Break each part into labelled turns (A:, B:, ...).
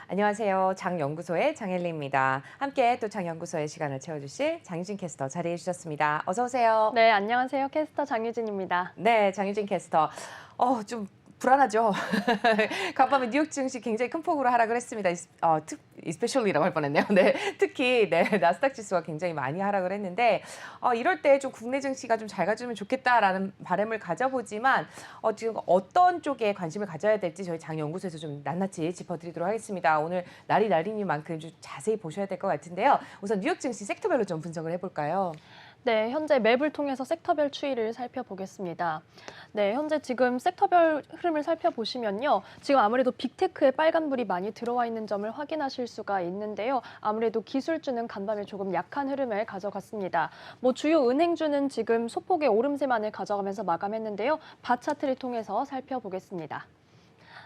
A: 안녕하세요. 장연구소의 장엘리입니다. 함께 또 장연구소의 시간을 채워주실 장유진 캐스터 자리해 주셨습니다. 어서 오세요.
B: 네, 안녕하세요. 캐스터 장유진입니다.
A: 네, 장유진 캐스터. 좀 불안하죠? 간밤에 뉴욕 증시 굉장히 큰 폭으로 하락을 했습니다. especially라고 할 뻔했네요. 네, 특히 네, 나스닥 지수가 굉장히 많이 하락을 했는데 이럴 때 좀 국내 증시가 좀 잘 가주면 좋겠다라는 바람을 가져보지만 지금 어떤 쪽에 관심을 가져야 될지 저희 장연구소에서 좀 낱낱이 짚어드리도록 하겠습니다. 오늘 날이 날이니만큼 좀 자세히 보셔야 될 것 같은데요. 우선 뉴욕 증시 섹터별로 좀 분석을 해볼까요?
B: 네, 현재 맵을 통해서 섹터별 추이를 살펴보겠습니다. 네, 현재 지금 섹터별 흐름을 살펴보시면요. 지금 아무래도 빅테크에 빨간불이 많이 들어와 있는 점을 확인하실 수가 있는데요. 아무래도 기술주는 간밤에 조금 약한 흐름을 가져갔습니다. 주요 은행주는 지금 소폭의 오름세만을 가져가면서 마감했는데요. 바 차트를 통해서 살펴보겠습니다.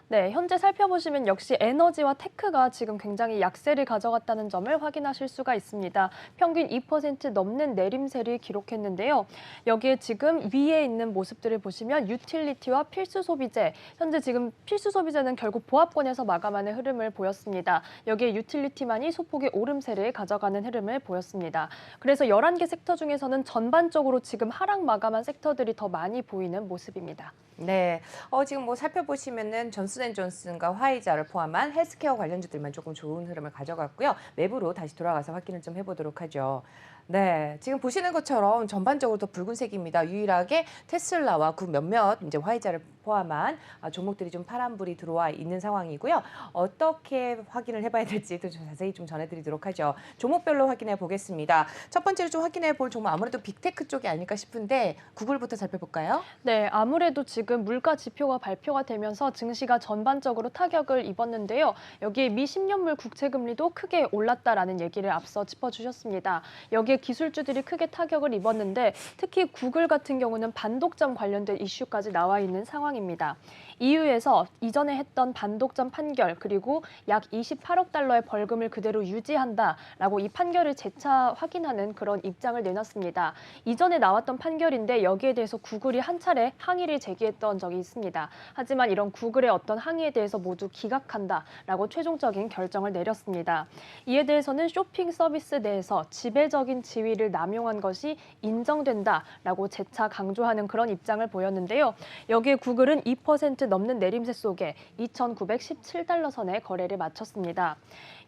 B: 네, 현재 살펴보시면 역시 에너지와 테크가 지금 굉장히 약세를 가져갔다는 점을 확인하실 수가 있습니다. 평균 2% 넘는 내림세를 기록했는데요. 여기에 지금 위에 있는 모습들을 보시면 유틸리티와 필수 소비재, 현재 지금 필수 소비재는 결국 보합권에서 마감하는 흐름을 보였습니다. 여기에 유틸리티만이 소폭의 오름세를 가져가는 흐름을 보였습니다. 그래서 11개 섹터 중에서는 전반적으로 지금 하락 마감한 섹터들이 더 많이 보이는 모습입니다.
A: 네, 지금 뭐 살펴보시면은 존슨앤존슨과 화이자를 포함한 헬스케어 관련주들만 조금 좋은 흐름을 가져갔고요. 맵으로 다시 돌아가서 확인을 좀 해보도록 하죠. 네, 지금 보시는 것처럼 전반적으로 더 붉은색입니다. 유일하게 테슬라와 그 몇몇 이제 화이자를 포함한 종목들이 좀 파란불이 들어와 있는 상황이고요. 어떻게 확인을 해봐야 될지 또 자세히 좀 전해드리도록 하죠. 종목별로 확인해 보겠습니다. 첫 번째로 좀 확인해 볼 종목 아무래도 빅테크 쪽이 아닐까 싶은데 구글부터 살펴볼까요?
B: 네, 아무래도 지금 물가 지표가 발표가 되면서 증시가 전반적으로 타격을 입었는데요. 여기에 미 10년물 국채금리도 크게 올랐다라는 얘기를 앞서 짚어주셨습니다. 여기에 기술주들이 크게 타격을 입었는데 특히 구글 같은 경우는 반독점 관련된 이슈까지 나와 있는 상황입니다. EU에서 이전에 했던 반독점 판결 그리고 약 28억 달러의 벌금을 그대로 유지한다라고 이 판결을 재차 확인하는 그런 입장을 내놨습니다. 이전에 나왔던 판결인데 여기에 대해서 구글이 한 차례 항의를 제기했던 적이 있습니다. 하지만 이런 구글의 어떤 항의에 대해서 모두 기각한다라고 최종적인 결정을 내렸습니다. 이에 대해서는 쇼핑 서비스 내에서 지배적인 지위를 남용한 것이 인정된다라고 재차 강조하는 그런 입장을 보였는데요. 여기에 구글은 2% 넘는 내림세 속에 2,917달러 선에 거래를 마쳤습니다.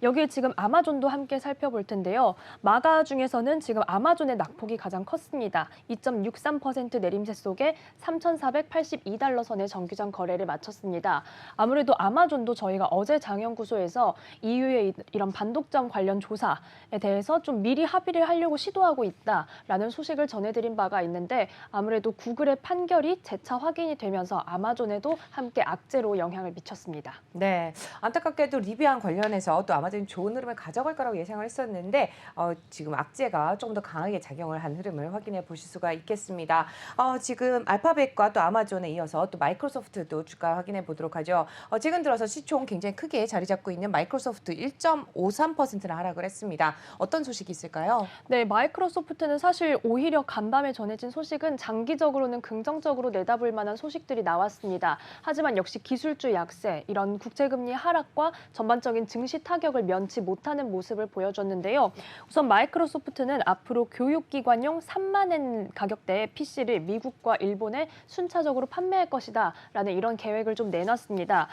B: 여기에 지금 아마존도 함께 살펴볼 텐데요. 마가 중에서는 지금 아마존의 낙폭이 가장 컸습니다. 2.63% 내림세 속에 3,482달러 선의 정규장 거래를 마쳤습니다. 아무래도 아마존도 저희가 어제 장연구소에서 EU의 이런 반독점 관련 조사에 대해서 좀 미리 합의를 하려고 시도하고 있다라는 소식을 전해드린 바가 있는데 아무래도 구글의 판결이 재차 확인이 되면서 아마존에도 함께 악재로 영향을 미쳤습니다.
A: 네, 안타깝게도 리비안 관련해서 또 아마존이 좋은 흐름을 가져갈 거라고 예상을 했었는데 지금 악재가 조금 더 강하게 작용을 한 흐름을 확인해 보실 수가 있겠습니다. 지금 알파벳과 또 아마존에 이어서 또 마이크로소프트도 주가 확인해 보도록 하죠. 최근 들어서 시총 굉장히 크게 자리 잡고 있는 마이크로소프트 1.53%나 하락을 했습니다. 어떤 소식이 있을까요?
B: 네, 마이크로소프트는 사실 오히려 간밤에 전해진 소식은 장기적으로는 긍정적으로 내다볼 만한 소식들이 나왔습니다. 하지만 역시 기술주 약세, 이런 국채금리 하락과 전반적인 증시 타격을 면치 못하는 모습을 보여줬는데요. 우선 마이크로소프트는 앞으로 교육기관용 3만 엔 가격대의 PC를 미국과 일본에 순차적으로 판매할 것이다 라는 이런 계획을 좀 내놨습니다.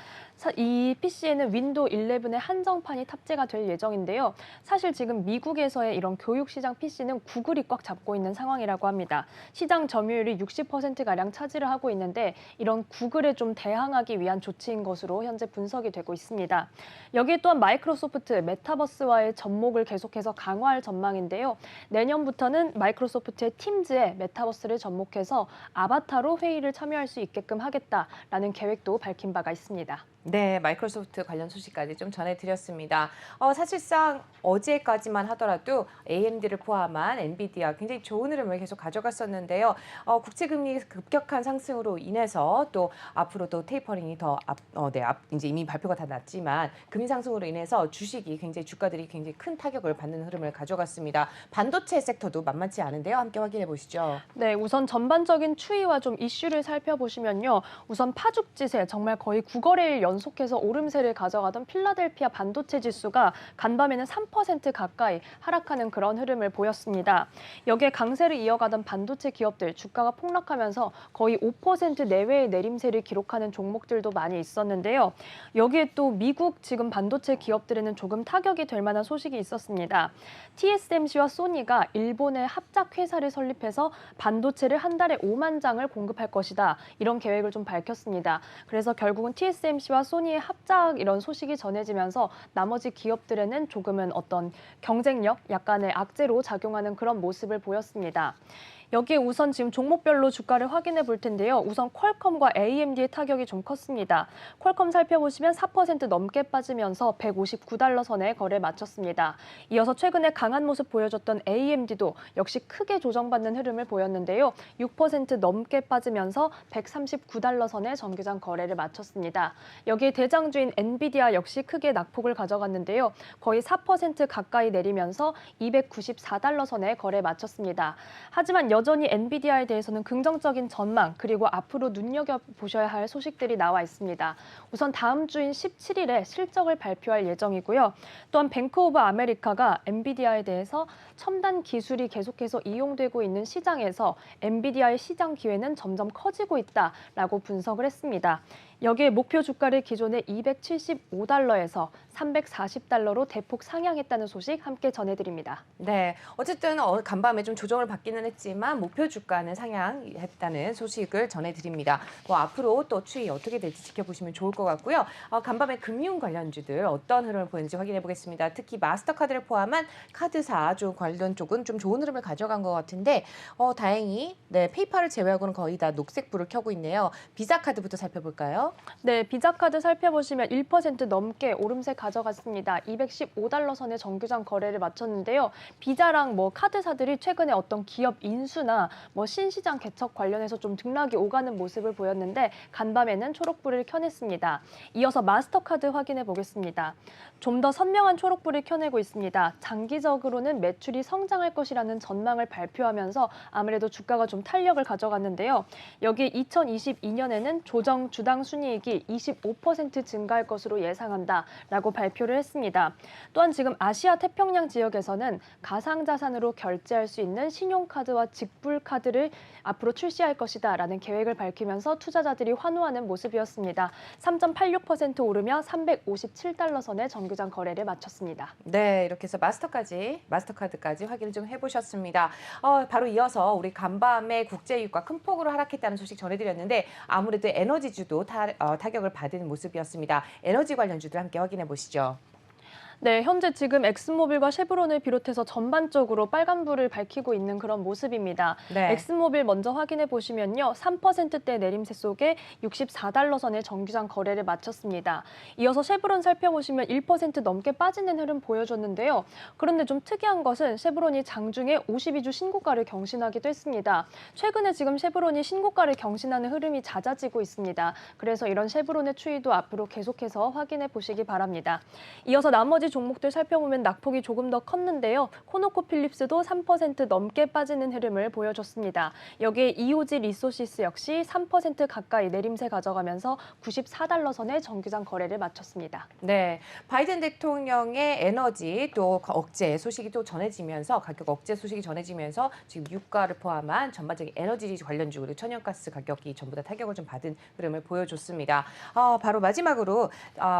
B: 이 PC에는 윈도우 11의 한정판이 탑재가 될 예정인데요. 사실 지금 미국에서의 이런 교육시장 PC는 구글이 꽉 잡고 있는 상황이라고 합니다. 시장 점유율이 60%가량 차지를 하고 있는데 이런 구글에 좀 대항하기 위한 조치인 것으로 현재 분석이 되고 있습니다. 여기에 또한 마이크로소프트 메타버스와의 접목을 계속해서 강화할 전망인데요. 내년부터는 마이크로소프트의 팀즈에 메타버스를 접목해서 아바타로 회의를 참여할 수 있게끔 하겠다라는 계획도 밝힌 바가 있습니다.
A: 네, 마이크로소프트 관련 소식까지 좀 전해드렸습니다. 사실상 어제까지만 하더라도 AMD를 포함한 엔비디아 굉장히 좋은 흐름을 계속 가져갔었는데요. 국채금리 급격한 상승으로 인해서 또 앞으로도 테이퍼링이 이제 이미 발표가 다 났지만 금리 상승으로 인해서 주식이 굉장히 주가들이 굉장히 큰 타격을 받는 흐름을 가져갔습니다. 반도체 섹터도 만만치 않은데요. 함께 확인해 보시죠.
B: 네, 우선 전반적인 추이와 좀 이슈를 살펴보시면요. 우선 파죽지세 정말 거의 9거래일 연속해서 오름세를 가져가던 필라델피아 반도체 지수가 간밤에는 3% 가까이 하락하는 그런 흐름을 보였습니다. 여기에 강세를 이어가던 반도체 기업들 주가가 폭락하면서 거의 5% 내외의 내림세를 기록하는 종목들도 많이 있었는데요. 여기에 또 미국 지금 반도체 기업들에는 조금 타격이 될 만한 소식이 있었습니다. TSMC와 소니가 일본의 합작 회사를 설립해서 반도체를 한 달에 5만 장을 공급할 것이다. 이런 계획을 좀 밝혔습니다. 그래서 결국은 TSMC와 소니의 합작 이런 소식이 전해지면서 나머지 기업들에는 조금은 어떤 경쟁력, 약간의 악재로 작용하는 그런 모습을 보였습니다. 여기에 우선 지금 종목별로 주가를 확인해 볼 텐데요. 우선 퀄컴과 AMD의 타격이 좀 컸습니다. 퀄컴 살펴보시면 4% 넘게 빠지면서 159달러 선에 거래 마쳤습니다. 이어서 최근에 강한 모습 보여줬던 AMD도 역시 크게 조정받는 흐름을 보였는데요. 6% 넘게 빠지면서 139달러 선에 정기장 거래를 마쳤습니다. 여기에 대장주인 엔비디아 역시 크게 낙폭을 가져갔는데요. 거의 4% 가까이 내리면서 294달러 선에 거래 마쳤습니다. 하지만 여전히 엔비디아에 대해서는 긍정적인 전망 그리고 앞으로 눈여겨보셔야 할 소식들이 나와 있습니다. 우선 다음 주인 17일에 실적을 발표할 예정이고요. 또한 뱅크 오브 아메리카가 엔비디아에 대해서 첨단 기술이 계속해서 이용되고 있는 시장에서 엔비디아의 시장 기회는 점점 커지고 있다라고 분석을 했습니다. 여기에 목표 주가를 기존의 275달러에서 340달러로 대폭 상향했다는 소식 함께 전해드립니다.
A: 네, 어쨌든 간밤에 좀 조정을 받기는 했지만 목표 주가는 상향했다는 소식을 전해드립니다. 뭐 앞으로 또 추이 어떻게 될지 지켜보시면 좋을 것 같고요. 간밤에 금융 관련주들 어떤 흐름을 보이는지 확인해 보겠습니다. 특히 마스터카드를 포함한 카드사 쪽 관련 쪽은 좀 좋은 흐름을 가져간 것 같은데 다행히 네, 페이팔을 제외하고는 거의 다 녹색불을 켜고 있네요. 비자카드부터 살펴볼까요?
B: 네, 비자카드 살펴보시면 1% 넘게 오름세 가져갔습니다. 215달러 선에 정규장 거래를 마쳤는데요. 비자랑 카드사들이 최근에 어떤 기업 인수나 신시장 개척 관련해서 좀 등락이 오가는 모습을 보였는데 간밤에는 초록불을 켜냈습니다. 이어서 마스터카드 확인해 보겠습니다. 좀 더 선명한 초록불을 켜내고 있습니다. 장기적으로는 매출이 성장할 것이라는 전망을 발표하면서 아무래도 주가가 좀 탄력을 가져갔는데요. 여기 2022년에는 조정 주당 순이익이 25% 증가할 것으로 예상한다라고 발표를 했습니다. 또한 지금 아시아 태평양 지역에서는 가상자산으로 결제할 수 있는 신용카드와 직불카드를 앞으로 출시할 것이다라는 계획을 밝히면서 투자자들이 환호하는 모습이었습니다. 3.86% 오르며 357달러 선에 정규장 거래를 마쳤습니다.
A: 네, 이렇게 해서 마스터카드까지 확인을 좀 해보셨습니다. 바로 이어서 우리 간밤에 국제유가 큰 폭으로 하락했다는 소식 전해드렸는데 아무래도 에너지주도 타격을 받은 모습이었습니다. 에너지 관련주들 함께 확인해 보시죠.
B: 네, 현재 지금 엑슨모빌과 쉐브론을 비롯해서 전반적으로 빨간불을 밝히고 있는 그런 모습입니다.
A: 네.
B: 엑슨모빌 먼저 확인해 보시면요. 3%대 내림세 속에 64달러 선의 정규장 거래를 마쳤습니다. 이어서 쉐브론 살펴보시면 1% 넘게 빠지는 흐름 보여줬는데요. 그런데 좀 특이한 것은 쉐브론이 장중에 52주 신고가를 경신하기도 했습니다. 최근에 지금 쉐브론이 신고가를 경신하는 흐름이 잦아지고 있습니다. 그래서 이런 쉐브론의 추이도 앞으로 계속해서 확인해 보시기 바랍니다. 이어서 나머지 종목들 살펴보면 낙폭이 조금 더 컸는데요. 코노코필립스도 3% 넘게 빠지는 흐름을 보여줬습니다. 여기에 이오지 리소시스 역시 3% 가까이 내림세 가져가면서 94달러 선에 정규장 거래를 마쳤습니다.
A: 네, 바이든 대통령의 에너지 또 억제 소식이 또 전해지면서 가격 억제 소식이 전해지면서 지금 유가를 포함한 전반적인 에너지 관련주 그리고 천연가스 가격이 전부 다 타격을 좀 받은 흐름을 보여줬습니다. 바로 마지막으로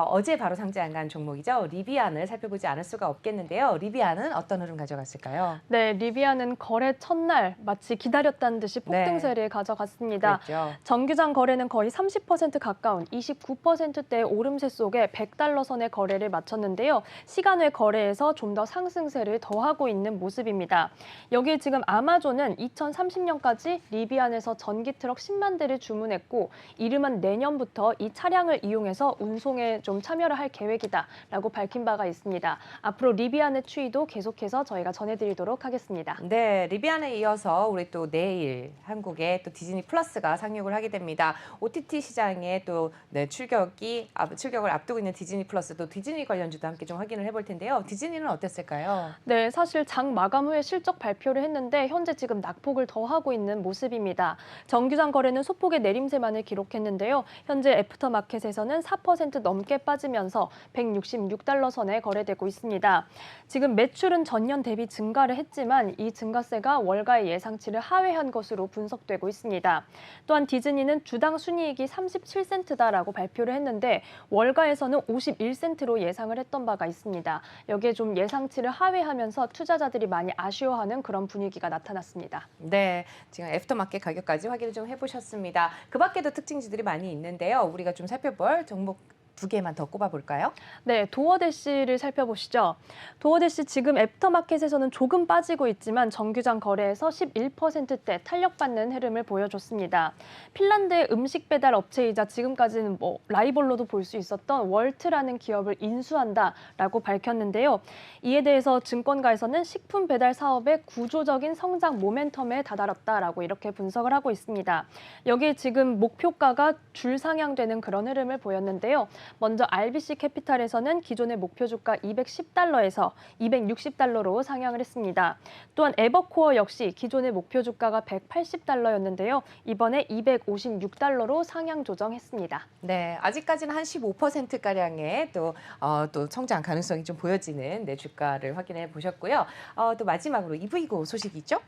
A: 어제 바로 상장한 종목이죠. 리비안을 살펴보지 않을 수가 없겠는데요. 리비안은 어떤 흐름 가져갔을까요?
B: 네, 리비안은 거래 첫날 마치 기다렸다는 듯이 폭등세를 가져갔습니다.
A: 그렇죠.
B: 정규장 거래는 거의 30% 가까운 29%대의 오름세 속에 100달러 선의 거래를 마쳤는데요. 시간 외 거래에서 좀 더 상승세를 더하고 있는 모습입니다. 여기 지금 아마존은 2030년까지 리비안에서 전기 트럭 10만 대를 주문했고 이르면 내년부터 이 차량을 이용해서 운송에 좀 참여를 할 계획이다라고 밝힌 바가 있습니다. 앞으로 리비안의 추이도 계속해서 저희가 전해드리도록 하겠습니다.
A: 네, 리비안에 이어서 우리 또 내일 한국에 또 디즈니 플러스가 상륙을 하게 됩니다. OTT 시장에 또 출격을 앞두고 있는 디즈니 플러스 또 디즈니 관련주도 함께 좀 확인을 해볼 텐데요. 디즈니는 어땠을까요?
B: 네, 사실 장 마감 후에 실적 발표를 했는데 현재 지금 낙폭을 더하고 있는 모습입니다. 정규장 거래는 소폭의 내림세만을 기록했는데요. 현재 애프터마켓에서는 4% 넘게 빠지면서 166달러 선에 거래되고 있습니다. 지금 매출은 전년 대비 증가를 했지만 이 증가세가 월가의 예상치를 하회한 것으로 분석되고 있습니다. 또한 디즈니는 주당 순이익이 37센트다라고 발표를 했는데 월가에서는 51센트로 예상을 했던 바가 있습니다. 여기에 좀 예상치를 하회하면서 투자자들이 많이 아쉬워하는 그런 분위기가 나타났습니다.
A: 네, 지금 애프터마켓 가격까지 확인을 좀 해보셨습니다. 그 밖에도 특징주들이 많이 있는데요. 우리가 좀 살펴볼 종목 2개만 더 꼽아볼까요?
B: 네, 도어대시를 살펴보시죠. 도어대시 지금 애프터마켓에서는 조금 빠지고 있지만 정규장 거래에서 11%대 탄력받는 흐름을 보여줬습니다. 핀란드의 음식 배달 업체이자 지금까지는 라이벌로도 볼 수 있었던 월트라는 기업을 인수한다라고 밝혔는데요. 이에 대해서 증권가에서는 식품 배달 사업의 구조적인 성장 모멘텀에 다다랐다라고 이렇게 분석을 하고 있습니다. 여기에 지금 목표가가 줄 상향되는 그런 흐름을 보였는데요. 먼저 RBC 캐피탈에서는 기존의 목표 주가 210달러에서 260달러로 상향을 했습니다. 또한 에버코어 역시 기존의 목표 주가가 180달러였는데요. 이번에 256달러로 상향 조정했습니다.
A: 네, 아직까지는 한 15%가량의 또 성장 가능성이 좀 보여지는 주가를 확인해 보셨고요. 또 마지막으로 EV고 소식이 있죠?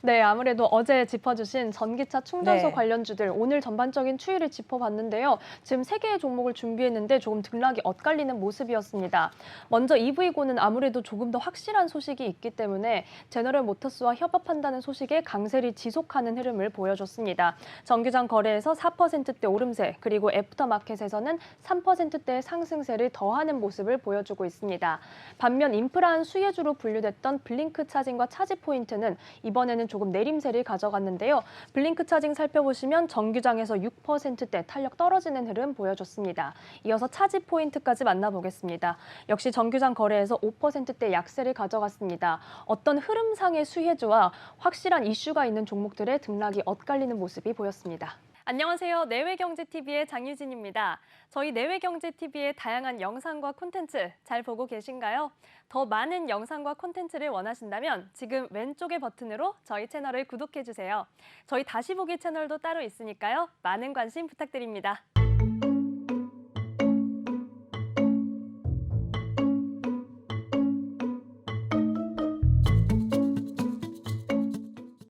B: 네, 아무래도 어제 짚어주신 전기차 충전소
A: 네.
B: 관련주들 오늘 전반적인 추이를 짚어봤는데요. 지금 3개의 종목을 준비했는데 조금 등락이 엇갈리는 모습이었습니다. 먼저 EV고는 아무래도 조금 더 확실한 소식이 있기 때문에 제너럴 모터스와 협업한다는 소식에 강세를 지속하는 흐름을 보여줬습니다. 정규장 거래에서 4%대 오름세 그리고 애프터마켓에서는 3%대의 상승세를 더하는 모습을 보여주고 있습니다. 반면 인프라한 수혜주로 분류됐던 블링크 차징과 차지포인트는 이번에는 조금 내림세를 가져갔는데요. 블링크 차징 살펴보시면 정규장에서 6%대 탄력 떨어지는 흐름 보여줬습니다. 이어서 차지 포인트까지 만나보겠습니다. 역시 정규장 거래에서 5%대 약세를 가져갔습니다. 어떤 흐름상의 수혜주와 확실한 이슈가 있는 종목들의 등락이 엇갈리는 모습이 보였습니다. 안녕하세요. 내외경제TV의 장유진입니다. 저희 내외경제TV의 다양한 영상과 콘텐츠 잘 보고 계신가요? 더 많은 영상과 콘텐츠를 원하신다면 지금 왼쪽의 버튼으로 저희 채널을 구독해주세요. 저희 다시 보기 채널도 따로 있으니까요. 많은 관심 부탁드립니다.